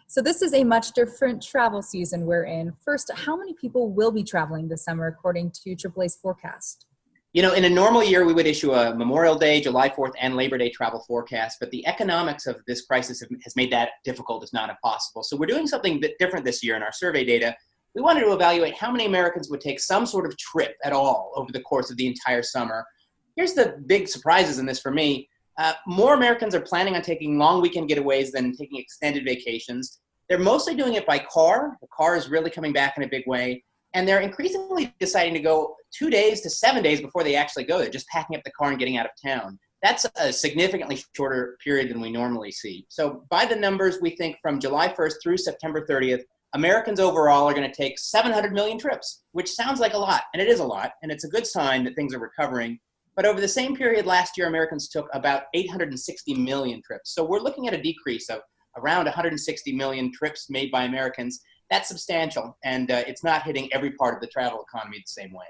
So this is a much different travel season we're in. First, how many people will be traveling this summer according to AAA's forecast? In a normal year, we would issue a Memorial Day, July 4th, and Labor Day travel forecast, but the economics of this crisis has made that difficult, if not impossible. So we're doing something a bit different this year in our survey data. We wanted to evaluate how many Americans would take some sort of trip at all over the course of the entire summer. Here's the big surprises in this for me. More Americans are planning on taking long weekend getaways than taking extended vacations. They're mostly doing it by car. The car is really coming back in a big way. And they're increasingly deciding to go 2 days to 7 days before they actually go. They're just packing up the car and getting out of town. That's a significantly shorter period than we normally see. So by the numbers, we think from July 1st through September 30th, Americans overall are going to take 700 million trips, which sounds like a lot, and it is a lot, and it's a good sign that things are recovering. But over the same period last year, Americans took about 860 million trips. So we're looking at a decrease of around 160 million trips made by Americans. That's substantial, and it's not hitting every part of the travel economy the same way.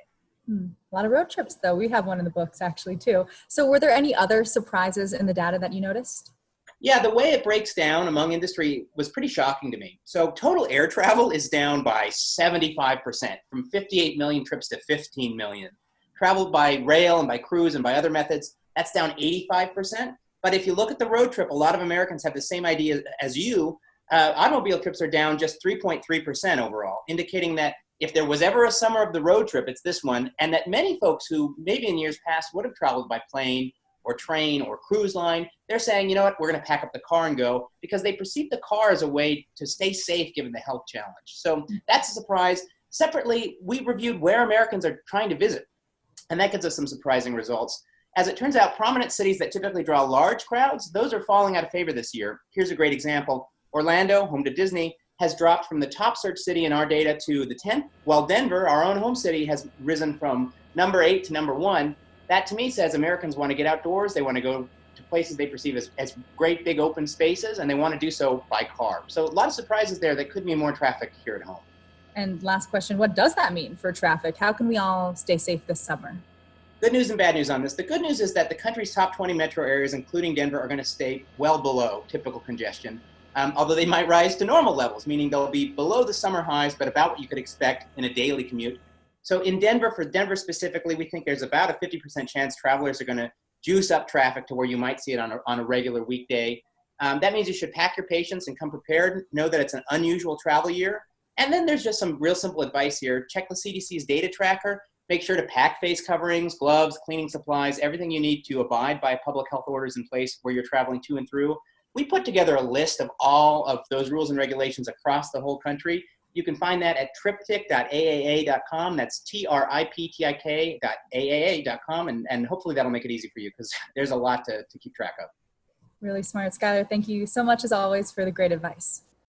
A lot of road trips, though. We have one in the books, actually, too. So were there any other surprises in the data that you noticed? Yeah, the way it breaks down among industry was pretty shocking to me. So total air travel is down by 75%, from 58 million trips to 15 million. Travel by rail and by cruise and by other methods, that's down 85%. But if you look at the road trip, a lot of Americans have the same idea as you. Automobile trips are down just 3.3% overall, indicating that if there was ever a summer of the road trip, it's this one, and that many folks who maybe in years past would have traveled by plane or train or cruise line, they're saying, you know what, we're going to pack up the car and go, because they perceive the car as a way to stay safe given the health challenge. So that's a surprise. Separately, we reviewed where Americans are trying to visit, and that gives us some surprising results. As it turns out, prominent cities that typically draw large crowds, those are falling out of favor this year. Here's a great example. Orlando, home to Disney, has dropped from the top search city in our data to the 10th, while Denver, our own home city, has risen from number 8 to number 1. That to me says Americans want to get outdoors, they want to go to places they perceive as great big open spaces, and they want to do so by car. So a lot of surprises there that could mean more traffic here at home. And last question, what does that mean for traffic? How can we all stay safe this summer? Good news and bad news on this. The good news is that the country's top 20 metro areas, including Denver, are going to stay well below typical congestion. Although they might rise to normal levels, meaning they'll be below the summer highs, but about what you could expect in a daily commute. So in Denver, for Denver specifically, we think there's about a 50% chance travelers are going to juice up traffic to where you might see it on a regular weekday. That means you should pack your patience and come prepared. Know that it's an unusual travel year. And then there's just some real simple advice here. Check the CDC's data tracker. Make sure to pack face coverings, gloves, cleaning supplies, everything you need to abide by public health orders in place where you're traveling to and through. We put together a list of all of those rules and regulations across the whole country. You can find that at triptych.aaa.com. That's triptik.aaa.com. And hopefully that'll make it easy for you, because there's a lot to keep track of. Really smart. Skylar, thank you so much as always for the great advice.